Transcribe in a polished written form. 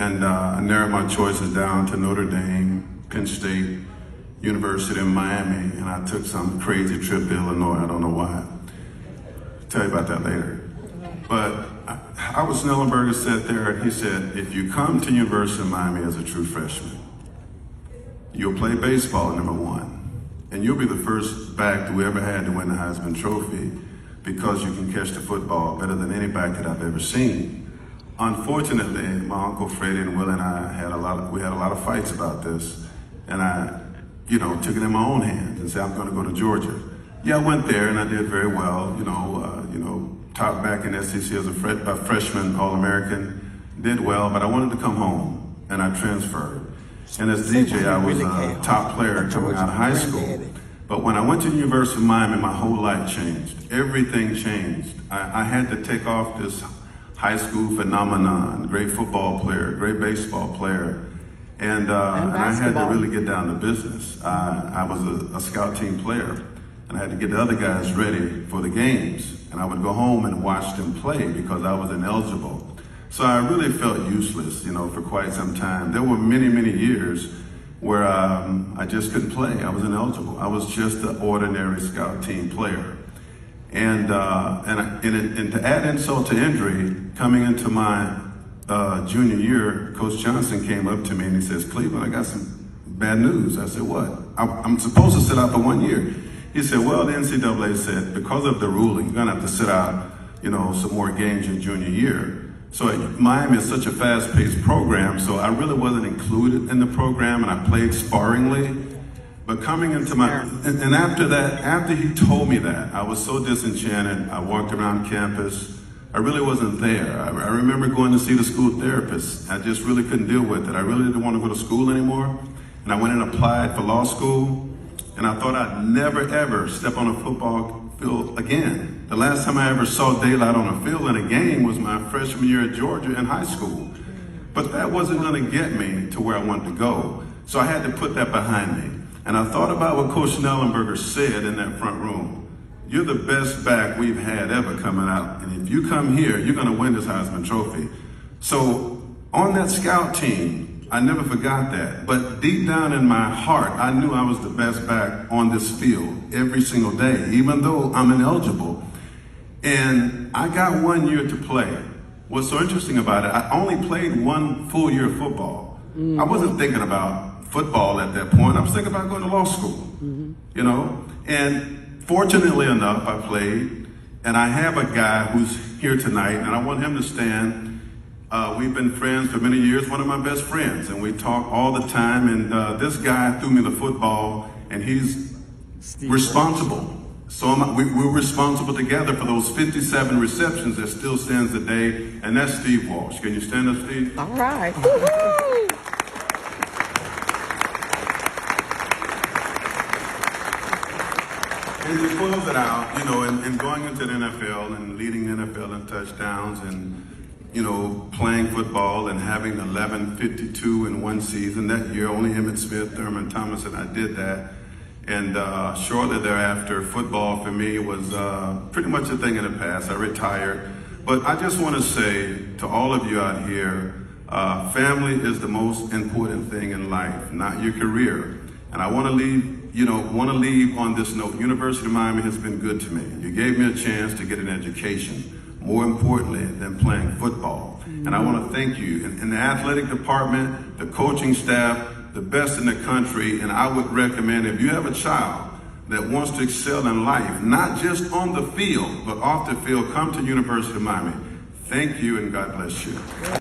And I narrowed my choices down to Notre Dame, Penn State, University of Miami, and I took some crazy trip to Illinois. I don't know why. I'll tell you about that later. But Howard Schnellenberger sat there and he said, if you come to University of Miami as a true freshman, you'll play baseball, number one, and you'll be the first back that we ever had to win the Heisman Trophy because you can catch the football better than any back that I've ever seen. Unfortunately, my Uncle Freddie and Will and I had a lot of fights about this, and I, took it in my own hands and said, I'm going to go to Georgia. Yeah, I went there and I did very well, top back in SEC as a freshman All-American, did well, but I wanted to come home and I transferred. And as DJ, I was a top player coming out of high school. But when I went to the University of Miami, my whole life changed. Everything changed. I had to take off this high school phenomenon, great football player, great baseball player, and I had to really get down to business. I was a scout team player, and I had to get the other guys ready for the games. And I would go home and watch them play because I was ineligible. So I really felt useless, for quite some time. There were many, many years where I just couldn't play. I was ineligible. I was just an ordinary scout team player. And to add insult to injury, coming into my junior year, Coach Johnson came up to me and he says, Cleveland, I got some bad news. I said, what? I'm supposed to sit out for 1 year. He said, well, the NCAA said, because of the ruling, you're gonna have to sit out, some more games your junior year. So Miami is such a fast-paced program, so I really wasn't included in the program, and I played sparingly. But coming into and after that, after he told me that, I was so disenchanted. I walked around campus. I really wasn't there. I remember going to see the school therapist. I just really couldn't deal with it. I really didn't want to go to school anymore. And I went and applied for law school. And I thought I'd never, ever step on a football field again. The last time I ever saw daylight on a field in a game was my freshman year at Georgia in high school. But that wasn't going to get me to where I wanted to go. So I had to put that behind me. And I thought about what Coach Schnellenberger said in that front room. You're the best back we've had ever coming out. And if you come here, you're going to win this Heisman Trophy. So on that scout team, I never forgot that. But deep down in my heart, I knew I was the best back on this field every single day, even though I'm ineligible. And I got 1 year to play. What's so interesting about it, I only played 1 full year of football. I wasn't thinking about football at that point. I was thinking about going to law school, And fortunately enough, I played. And I have a guy who's here tonight, and I want him to stand. We've been friends for many years, one of my best friends, and we talk all the time. And this guy threw me the football, and he's responsible. So we're responsible together for those 57 receptions that still stands today, and that's Steve Walsh. Can you stand up, Steve? All right. And to close it out, and going into the NFL and leading the NFL in touchdowns and playing football and having 1152 in one season. That year, only Emmitt Smith, Thurman Thomas, and I did that. And shortly thereafter, football for me was pretty much a thing in the past. I retired. But I just want to say to all of you out here, family is the most important thing in life, not your career. And I want to leave on this note. University of Miami has been good to me. You gave me a chance to get an education, more importantly than playing football. And I want to thank you. In the athletic department, the coaching staff, the best in the country, and I would recommend if you have a child that wants to excel in life, not just on the field, but off the field, come to University of Miami. Thank you and God bless you.